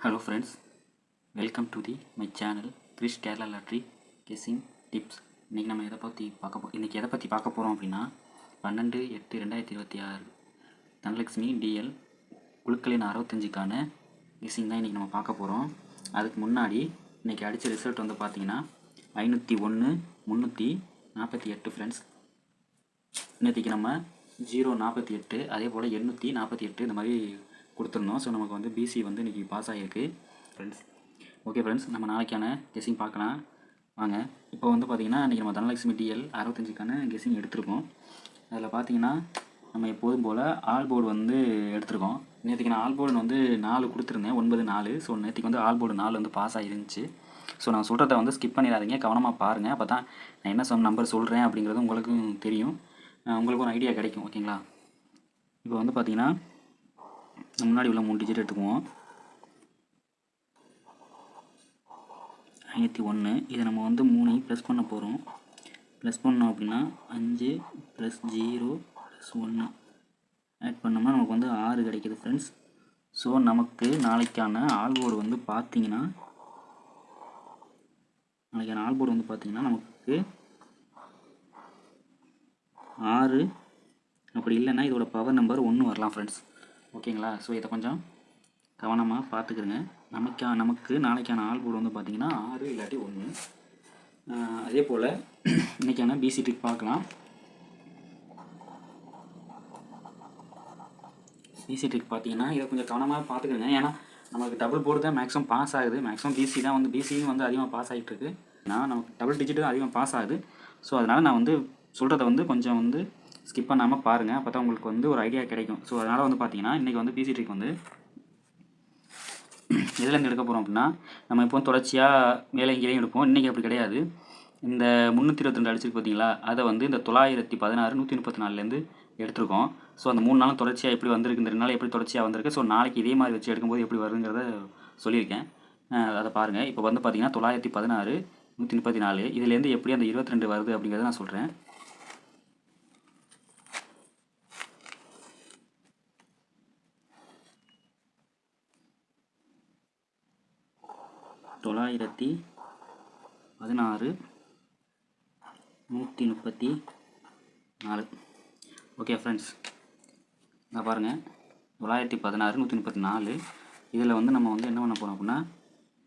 Hello friends, welcome to my channel Krish Kerala Lottery Guessing Tips. இன்றைக்கி நம்ம எதை பற்றி பார்க்க போகிறோம் அப்படின்னா 12/8/2026 தனலட்சுமி டிஎல் குழுக்களின் 65க்கான கெஸ்ஸிங் தான் இன்றைக்கி நம்ம பார்க்க போகிறோம். அதுக்கு முன்னாடி இன்றைக்கி அடித்த ரிசல்ட் வந்து பார்த்திங்கன்னா 501 348 ஃப்ரெண்ட்ஸ். இன்றைக்கி நம்ம 048 அதே போல் 848 இந்த மாதிரி கொடுத்துருந்தோம். ஸோ நமக்கு வந்து பிசி வந்து இன்றைக்கி பாஸ் ஆகிருக்கு ஃப்ரெண்ட்ஸ். ஓகே ஃப்ரெண்ட்ஸ், நம்ம நாளைக்கான கெஸ்ஸிங் பார்க்கலாம் வாங்க. இப்போ வந்து பார்த்திங்கன்னா இன்றைக்கி நம்ம தனலட்சுமி டிஎல் 65க்கான கெஸ்ஸிங் எடுத்திருக்கோம். அதில் பார்த்திங்கன்னா நம்ம எப்போதும் போல் ஆல் போர்டு வந்து எடுத்திருக்கோம். நேற்றுக்கு நான் ஆல் போர்டு வந்து 4 கொடுத்துருந்தேன், 9 4. ஸோ நேற்றுக்கு வந்து ஆல் போர்டு 4 வந்து பாஸ் ஆகிருந்துச்சு. ஸோ நான் சொல்கிறத வந்து ஸ்கிப் பண்ணிடாதீங்க, கவனமாக பாருங்கள். அப்போ தான் நான் என்ன நம்பர் சொல்கிறேன் அப்படிங்கிறது உங்களுக்கும் தெரியும், உங்களுக்கு ஒரு ஐடியா கிடைக்கும். ஓகேங்களா? இப்போ வந்து பார்த்திங்கன்னா முன்னாடி உள்ள 3 டிஜிட் எடுத்துக்குவோம். 501. இதை நம்ம வந்து 3 ப்ளஸ் பண்ண போகிறோம். ப்ளஸ் பண்ணோம் அப்படின்னா 5 + 0 + 1 ஆட் பண்ணோம்னா நமக்கு வந்து 6 கிடைக்கிது ஃப்ரெண்ட்ஸ். ஸோ நமக்கு நாளைக்கான ஆல் போர்டு வந்து பார்த்திங்கன்னா நமக்கு 6 அப்படி இல்லைன்னா இதோட பவர் நம்பர் 1 வரலாம் ஃப்ரெண்ட்ஸ். ஓகேங்களா? ஸோ இதை கொஞ்சம் கவனமாக பார்த்துக்கிறங்க. நமக்கு நாளைக்கான ஆல் போர்டு வந்து பார்த்திங்கன்னா 6 இல்லாட்டி 1. அதே போல் இன்றைக்கான பிசி ட்ரிக் பார்க்கலாம். பிசி ட்ரிக் பார்த்திங்கன்னா இதை கொஞ்சம் கவனமாக பார்த்துக்கிறங்க. ஏன்னா நமக்கு டபுள் போர்டு தான் மேக்ஸிமம் பாஸ் ஆகுது. மேக்ஸிமம் பிசியும் வந்து அதிகமாக பாஸ் ஆகிட்டுருக்கு. நான் நமக்கு டபுள் டிஜிட் தான் அதிகமாக பாஸ் ஆகுது. ஸோ அதனால் நான் வந்து சொல்கிறத வந்து கொஞ்சம் வந்து ஸ்கிப் பண்ணாமல் பாருங்கள். அப்போ தான் உங்களுக்கு வந்து ஒரு ஐடியா கிடைக்கும். ஸோ அதனால் வந்து பார்த்திங்கன்னா இன்றைக்கி வந்து பிசி ட்ரிக் வந்து எதுலேருந்து எடுக்க போகிறோம் அப்படின்னா, நம்ம இப்போ தொடர்ச்சியாக மேலே இங்கேயும் எடுப்போம். இன்றைக்கி அப்படி கிடையாது. இந்த 322 அடிச்சிருக்கு பார்த்தீங்களா, அதை வந்து இந்த 916 134லேருந்து எடுத்திருக்கோம். ஸோ அந்த 3 நாளும் தொடர்ச்சியாக எப்படி வந்திருக்கு, இந்த 2 நாள் எப்படி தொடர்ச்சியாக வந்திருக்கு. ஸோ நாளைக்கு இதே மாதிரி வச்சு எடுக்கும்போது எப்படி வருங்கிறத சொல்லியிருக்கேன். அதை பாருங்கள். இப்போ வந்து பார்த்திங்கன்னா 916 134 இதுலேருந்து எப்படி அந்த 22 வருது அப்படிங்கிறத நான் சொல்கிறேன். தொள்ளாயிரத்தி 16 134. ஓகே ஃப்ரெண்ட்ஸ், நான் பாருங்கள் 916 134 இதில் வந்து நம்ம வந்து என்ன பண்ண போகிறோம் அப்படின்னா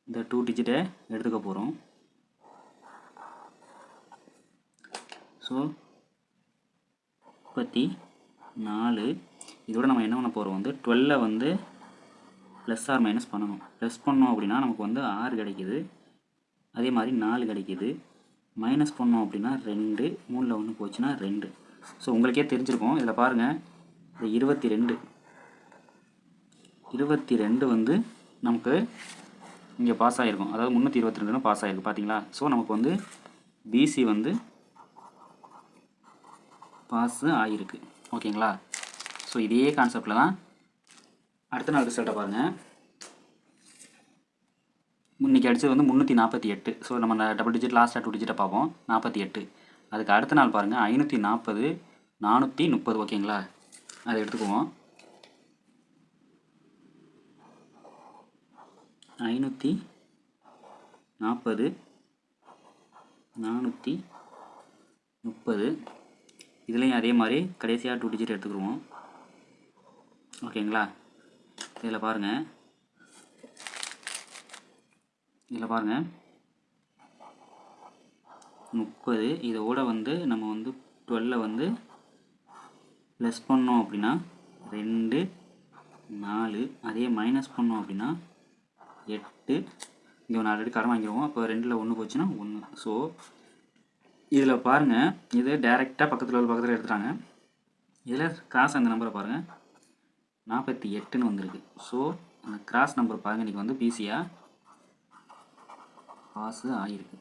இந்த 2 டிஜிட்டை எடுத்துக்க போகிறோம். ஸோ 34 இதோட நம்ம என்ன பண்ண போகிறோம் வந்து 12 வந்து ப்ளஸ் ஆர் மைனஸ் பண்ணணும். ப்ளஸ் பண்ணோம் அப்படின்னா நமக்கு வந்து 6 கிடைக்கிது. அதே மாதிரி 4 கிடைக்கிது. மைனஸ் பண்ணோம் அப்படின்னா 2, 3ல் 1 போச்சுன்னா 2. ஸோ உங்களுக்கே தெரிஞ்சிருக்கும். இதில் பாருங்கள், இந்த 22 வந்து நமக்கு இங்கே பாஸ் ஆகிருக்கும். அதாவது 322 பாஸ் ஆகிருக்கு பார்த்தீங்களா. ஸோ நமக்கு வந்து பிசி வந்து பாஸ் ஆகிருக்கு. ஓகேங்களா? ஸோ இதே கான்செப்டில் தான் அடுத்த நாள் ரிசல்ட்டை பாருங்கள். இன்றைக்கி அடித்தது வந்து 348. ஸோ நம்ம டபுள் டிஜிட் லாஸ்ட்டாக 2 டிஜிட்டை பார்ப்போம். 48. அதுக்கு அடுத்த நாள் பாருங்கள் 540 430. ஓகேங்களா? அதை எடுத்துக்குவோம். 540 430. இதுலேயும் அதே மாதிரி கடைசியாக 2 டிஜிட் எடுத்துக்கிடுவோம். ஓகேங்களா? இதில் பாருங்கள் 30. இதோட வந்து நம்ம வந்து 12 வந்து ப்ளஸ் பண்ணோம் அப்படின்னா 2 4. அதே மைனஸ் பண்ணோம் அப்படின்னா 8. இங்கே ஒன்று ஆல்ரெடி கடன் வாங்கிடுவோம். அப்போ 2ல் 1 போச்சுன்னா 1. ஸோ இதில் பாருங்கள், இது டைரெக்டாக பக்கத்தில் எடுத்துட்டாங்க. இதில் கிராஸ் அந்த நம்பரை பாருங்கள் 48ன்னு வந்திருக்கு. ஸோ அந்த கிராஸ் நம்பர் பாருங்கள், இன்றைக்கி வந்து பிசியாக பாஸ் ஆகிருக்கு.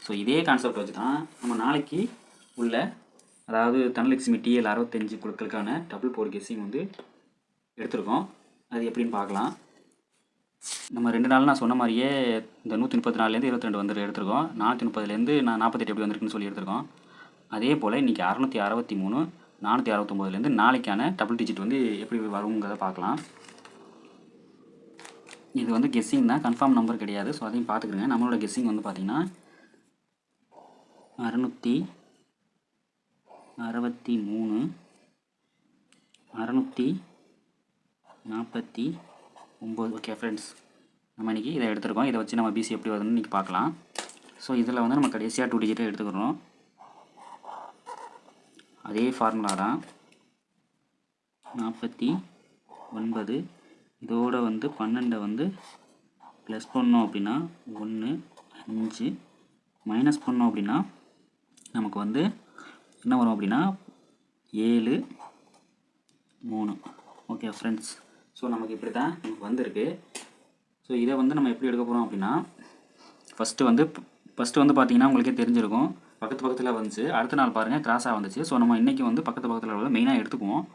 ஸோ இதே கான்செப்ட் வச்சு தான் நம்ம நாளைக்கு உள்ள, அதாவது தனலட்சுமி டிஎல் 65 குழுக்களுக்கான டபுள் போர்டு கெஸ்ஸிங் வந்து எடுத்திருக்கோம். அது எப்படின்னு பார்க்கலாம். நம்ம 2 நாள் நான் சொன்ன மாதிரியே இந்த 134லேருந்து 22 வந்து எடுத்திருக்கோம். 430லேருந்து 48 எப்படி வந்திருக்குன்னு சொல்லி எடுத்திருக்கோம். அதே போல் இன்றைக்கி 663 469லேருந்து நாளைக்கான டபுள் டிஜிட் வந்து எப்படி வருங்கிறத பார்க்கலாம். இது வந்து கெஸ்ஸிங் தான், கன்ஃபார்ம் நம்பர் கிடையாது. ஸோ அதையும் பார்த்துக்குறேங்க. நம்மளோட கெஸ்ஸிங் வந்து பார்த்திங்கன்னா 663 649. ஓகே ஃப்ரெண்ட்ஸ், நம்ம இன்றைக்கி இதை எடுத்துருக்கோம். இதை வச்சு நம்ம பிசி எப்படி வருதுன்னு இன்றைக்கி பார்க்கலாம். ஸோ இதில் வந்து நம்ம கடைசியாக 2 டிஜிட்டை எடுத்துக்கிறோம். அதே ஃபார்முலா தான், 49. இதோட வந்து 12 வந்து ப்ளஸ் பண்ணோம் அப்படின்னா 1, 5. மைனஸ் பண்ணோம் அப்படின்னா நமக்கு வந்து என்ன வரும் அப்படின்னா 7, 3. ஓகே ஃப்ரெண்ட்ஸ், ஸோ நமக்கு இப்படி தான் நமக்கு வந்திருக்கு. ஸோ இதை வந்து நம்ம எப்படி எடுக்க போகிறோம் அப்படின்னா, ஃபஸ்ட்டு வந்து பார்த்திங்கன்னா உங்களுக்கே தெரிஞ்சிருக்கும், பக்கத்தில் வந்துச்சு. அடுத்த நாள் பாருங்கள் கிராஸாக வந்துச்சு. ஸோ நம்ம இன்றைக்கி வந்து பக்கத்தில் உள்ள மெயினாக எடுத்துக்குவோம்.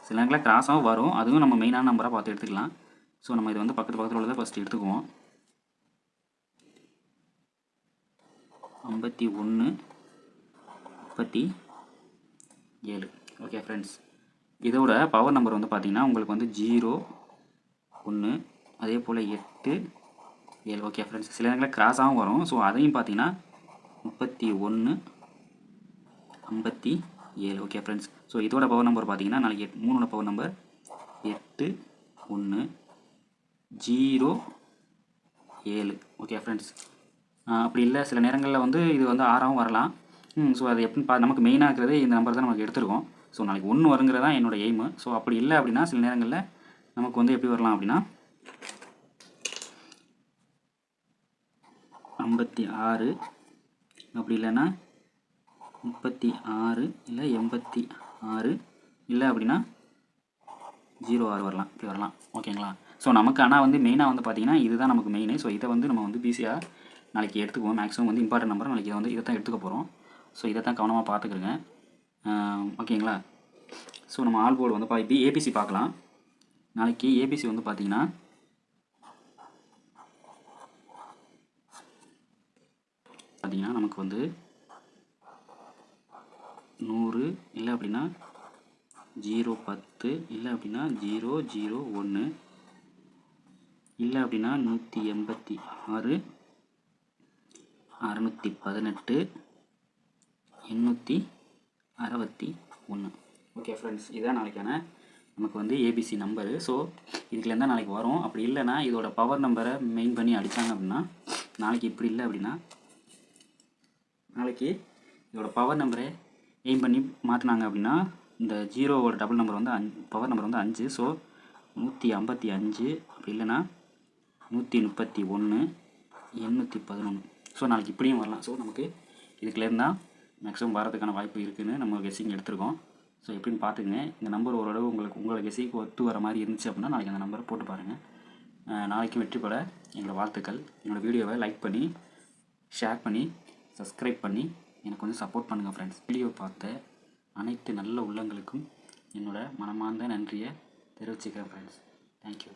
சில நேரங்களில் கிராஸாகவும் வரும், அதுவும் நம்ம மெயினான நம்பராக பார்த்து எடுத்துக்கலாம். ஸோ நம்ம இது வந்து பக்கத்தில் உள்ளதை ஃபஸ்ட்டு எடுத்துக்குவோம். 51, 37. ஓகே ஃப்ரெண்ட்ஸ், இதோட பவர் நம்பர் வந்து பார்த்திங்கன்னா உங்களுக்கு வந்து 0, 1, அதே போல் 8, 7. ஓகே ஃப்ரெண்ட்ஸ், சில நேரங்களில் கிராஸாகவும் வரும். ஸோ அதையும் பார்த்திங்கன்னா 31, 57. ஓகே ஃப்ரெண்ட்ஸ், ஸோ இதோட பவர் நம்பர் பார்த்திங்கன்னா நாளைக்கு 3ஓட பவர் நம்பர் 8, 1, 0, 7. ஓகே ஃப்ரெண்ட்ஸ், அப்படி இல்லை சில நேரங்களில் வந்து இது வந்து 6ஆகவும் வரலாம். ஸோ அது எப்படின்னு நமக்கு மெயினாக இருக்கிறது இந்த நம்பர் தான் நமக்கு எடுத்துருக்கோம். ஸோ நாளைக்கு 1 வருங்கிறது தான் என்னோடய எய்மு. ஸோ அப்படி இல்லை அப்படின்னா சில நேரங்களில் நமக்கு வந்து எப்படி வரலாம் அப்படின்னா 56, அப்படி இல்லைன்னா 36, இல்லை 86, இல்லை அப்படின்னா 06 வரலாம், இப்படி வரலாம். ஓகேங்களா? ஸோ நமக்கு ஆனால் வந்து மெயினாக வந்து பார்த்திங்கன்னா இதுதான் நமக்கு மெயின். ஸோ இதை வந்து நம்ம வந்து பிஸியாக நாளைக்கு எடுத்துக்குவோம். மேக்ஸிமம் வந்து இம்பார்ட்டன்ட் நம்பர் நாளைக்கு இதை தான் எடுத்துக்க போகிறோம். ஸோ இதை தான் கவனமாக பார்த்துக்கிறேங்க. ஓகேங்களா? ஸோ நம்ம ஆல் போர்டு வந்து ஏபிசி பார்க்கலாம். நாளைக்கு ஏபிசி வந்து பார்த்திங்கன்னா நமக்கு வந்து 100, இல்லை அப்படின்னா 0, 10, இல்லை அப்படின்னா 0, 0, 1, இல்லை அப்படின்னா 186, 618, 861. ஓகே ஃப்ரெண்ட்ஸ், இதுதான் நாளைக்கான நமக்கு வந்து ஏபிசி நம்பரு. ஸோ இதுக்குலேருந்து தான் நாளைக்கு வரும். அப்படி இல்லைன்னா இதோட பவர் நம்பரை மெயின் பண்ணி அடித்தாங்க அப்படின்னா நாளைக்கு இப்படி இல்லை அப்படின்னா நாளைக்கு இதோட பவர் நம்பரை எய்ம் பண்ணி மாற்றினாங்க அப்படின்னா இந்த 0ஓட டபுள் நம்பர் வந்து பவர் நம்பர் வந்து 5. ஸோ 155, அப்படி இல்லைன்னா 131, 811. ஸோ நாளைக்கு இப்படியும் வரலாம். ஸோ நமக்கு இதுக்குலேருந்து தான் மேக்ஸிமம் வரதுக்கான வாய்ப்பு இருக்குதுன்னு நம்ம கெஸ்ஸிங் எடுத்துருக்கோம். ஸோ எப்படின்னு பார்த்துக்குங்க. இந்த நம்பர் ஓரளவு உங்களோட கெஸ்ஸிங்க்கு ஒத்து வர மாதிரி இருந்துச்சு அப்படின்னா நாளைக்கு அந்த நம்பரை போட்டு பாருங்கள். நாளைக்கு வெற்றி பெற என்னோடய வாழ்த்துக்கள். என்னோடய வீடியோவை லைக் பண்ணி ஷேர் பண்ணி சப்ஸ்கிரைப் பண்ணி எனக்கு கொஞ்சம் சப்போர்ட் பண்ணுங்கள் ஃப்ரெண்ட்ஸ். வீடியோ பார்த்த அனைத்து நல்ல உள்ளங்களுக்கும் என்னோடய மனமார்ந்த நன்றியை தெரிவிச்சுக்கிறேன் ஃப்ரெண்ட்ஸ். தேங்க்யூ.